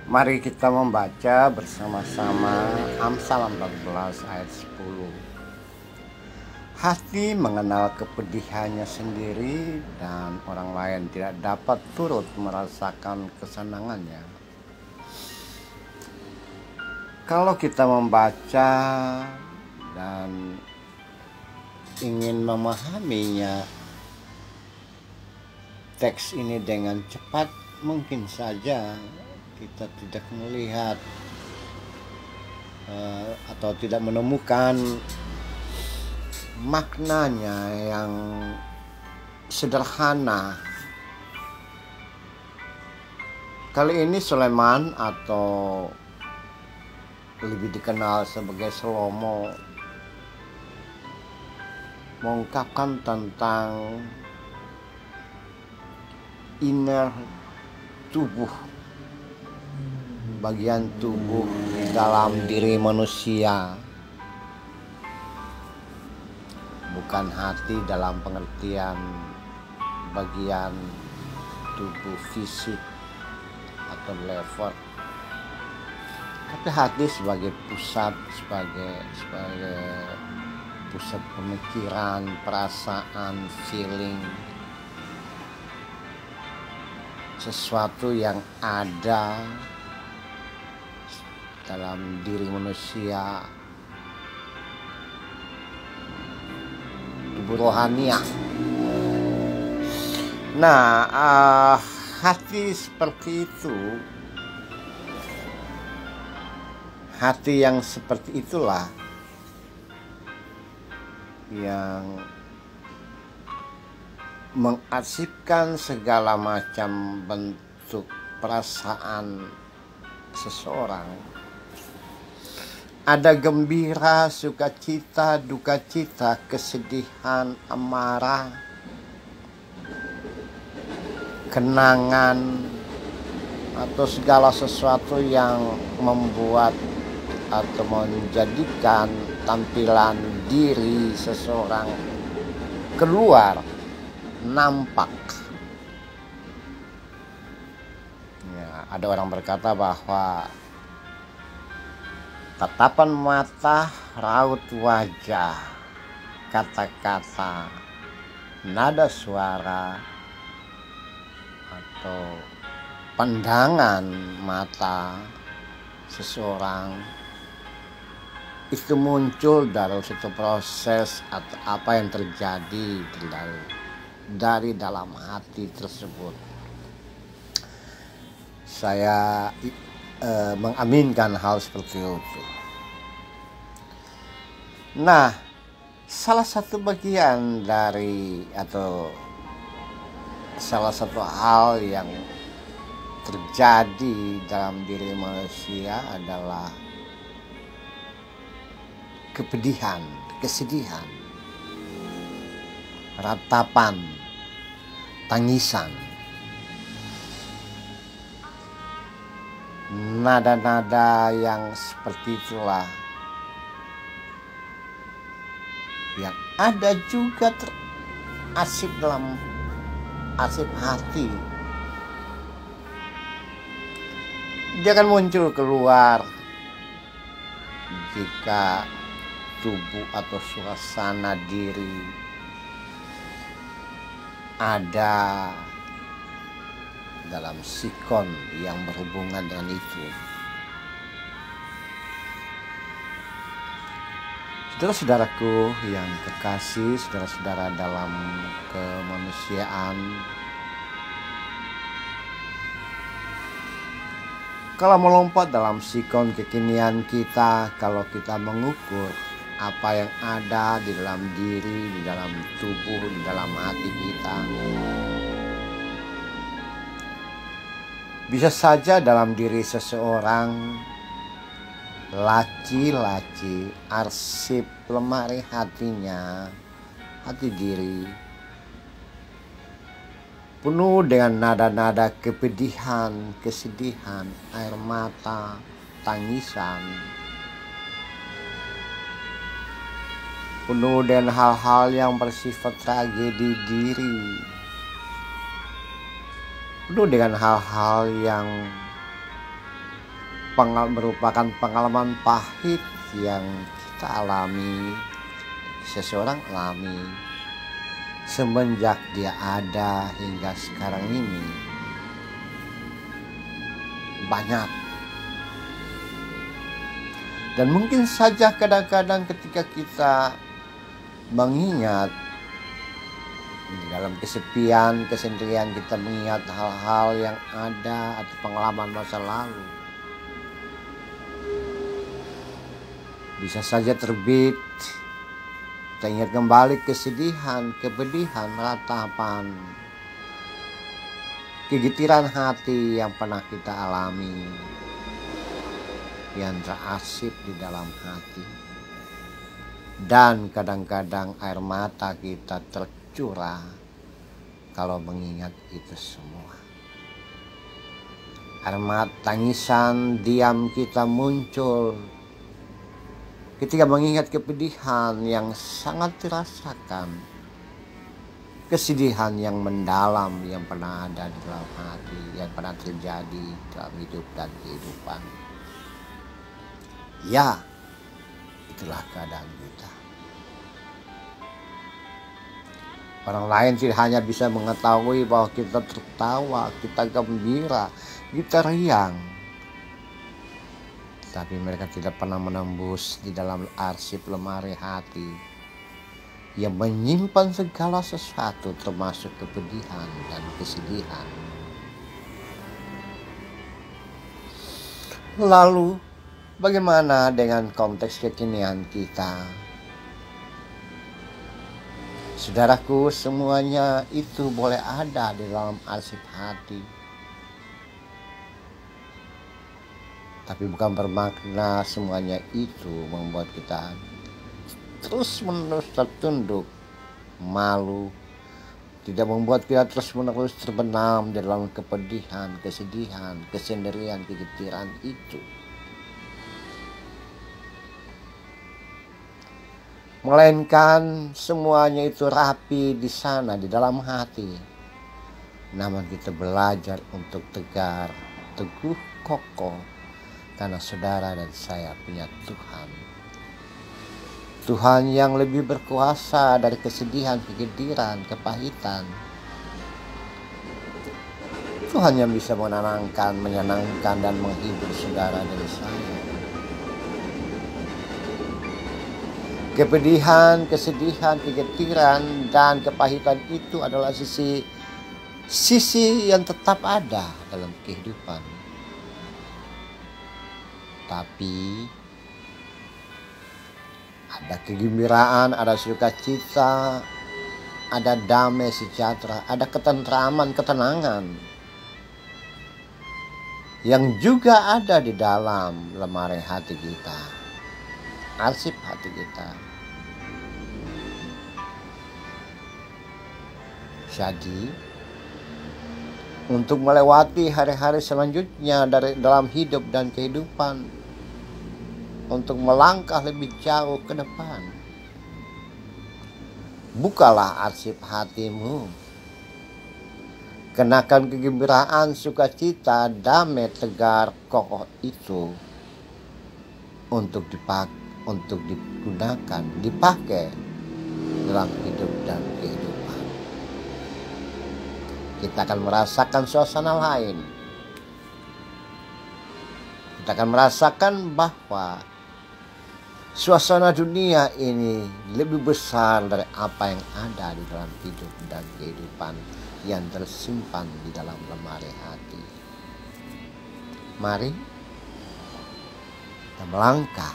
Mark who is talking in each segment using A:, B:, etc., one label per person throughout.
A: Mari kita membaca bersama-sama Amsal 14 ayat 10. Hati mengenal kepedihannya sendiri dan orang lain tidak dapat turut merasakan kesenangannya. Kalau kita membaca dan ingin memahaminya teks ini dengan cepat, mungkin saja kita tidak melihat atau tidak menemukan maknanya yang sederhana. Kali ini Sulaiman atau lebih dikenal sebagai Salomo mengungkapkan tentang inner tubuh, bagian tubuh di dalam diri manusia, bukan hati dalam pengertian bagian tubuh fisik atau level, tapi hati sebagai pusat, sebagai pusat pemikiran, perasaan, feeling, sesuatu yang ada dalam diri manusia, tubuh rohania. Nah, hati seperti itu, hati yang seperti itulah yang mengarsipkan segala macam bentuk perasaan seseorang. Ada gembira, sukacita, dukacita, kesedihan, amarah, kenangan, atau segala sesuatu yang membuat atau menjadikan tampilan diri seseorang keluar, nampak. Ya, ada orang berkata bahwa tatapan mata, raut wajah, kata-kata, nada suara, atau pandangan mata seseorang itu muncul dari suatu proses atau apa yang terjadi dari dalam hati tersebut. Saya mengaminkan hal seperti itu. Nah, salah satu bagian dari atau salah satu hal yang terjadi dalam diri manusia adalah kepedihan, kesedihan, ratapan, tangisan, nada-nada yang seperti itulah yang ada juga terasip dalam arsip hati. Dia akan muncul keluar jika tubuh atau suasana diri ada dalam sikon yang berhubungan dengan itu. Saudara-saudaraku yang kekasih, saudara-saudara dalam kemanusiaan, kalau melompat dalam sikon kekinian kita, kalau kita mengukur apa yang ada di dalam diri, di dalam tubuh, di dalam hati kita, bisa saja dalam diri seseorang, laci-laci arsip lemari hatinya, hati diri, penuh dengan nada-nada kepedihan, kesedihan, air mata, tangisan, penuh dengan hal-hal yang bersifat tragedi diri, penuh dengan hal-hal yang merupakan pengalaman pahit yang kita alami, seseorang alami semenjak dia ada hingga sekarang ini. Banyak. Dan mungkin saja kadang-kadang ketika kita mengingat di dalam kesepian, kesendirian, kita mengingat hal-hal yang ada atau pengalaman masa lalu, bisa saja terbit, kita ingat kembali kesedihan, kepedihan, ratapan, kegetiran hati yang pernah kita alami, yang terarsip di dalam hati. Dan kadang-kadang air mata kita tercurah kalau mengingat itu semua. Air mata tangisan diam kita muncul ketika mengingat kepedihan yang sangat dirasakan, kesedihan yang mendalam yang pernah ada di dalam hati, yang pernah terjadi dalam hidup dan kehidupan. Ya, itulah keadaan kita. Orang lain tidak hanya bisa mengetahui bahwa kita tertawa, kita gembira, kita riang, tapi mereka tidak pernah menembus di dalam arsip lemari hati yang menyimpan segala sesuatu termasuk kepedihan dan kesedihan. Lalu bagaimana dengan konteks kekinian kita? Saudaraku, semuanya itu boleh ada di dalam arsip hati. Tapi bukan bermakna semuanya itu membuat kita terus-menerus tertunduk, malu. Tidak membuat kita terus-menerus terbenam di dalam kepedihan, kesedihan, kesendirian, kegetiran itu. Melainkan semuanya itu rapi di sana, di dalam hati. Namun kita belajar untuk tegar, teguh, kokoh. Karena saudara dan saya punya Tuhan. Tuhan yang lebih berkuasa dari kesedihan, kegetiran, kepahitan. Tuhan yang bisa menenangkan, menyenangkan, dan menghibur saudara dan saya. Kepedihan, kesedihan, kegetiran, dan kepahitan itu adalah sisi yang tetap ada dalam kehidupan. Tapi ada kegembiraan, ada sukacita, ada damai sejahtera, ada ketentraman, ketenangan yang juga ada di dalam lemari hati kita, arsip hati kita. Jadi, untuk melewati hari-hari selanjutnya dalam hidup dan kehidupan, untuk melangkah lebih jauh ke depan, bukalah arsip hatimu. Kenakan kegembiraan, sukacita, damai, tegar, kokoh itu untuk digunakan, dipakai dalam hidup dan kehidupan. Kita akan merasakan suasana lain. Kita akan merasakan bahwa suasana dunia ini lebih besar dari apa yang ada di dalam hidup dan kehidupan yang tersimpan di dalam lemari hati. Mari kita melangkah.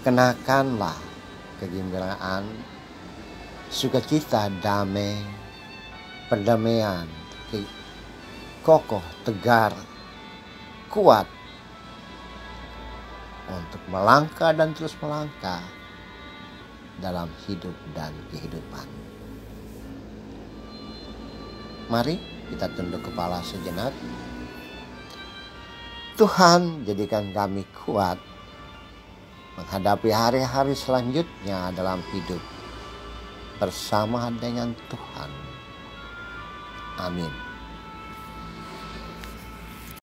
A: Kenakanlah kegembiraan, sukacita, damai, perdamaian, kokoh, tegar, kuat untuk melangkah dan terus melangkah dalam hidup dan kehidupan. Mari kita tunduk kepala sejenak. Tuhan, jadikan kami kuat menghadapi hari-hari selanjutnya dalam hidup bersama dengan Tuhan. Amin.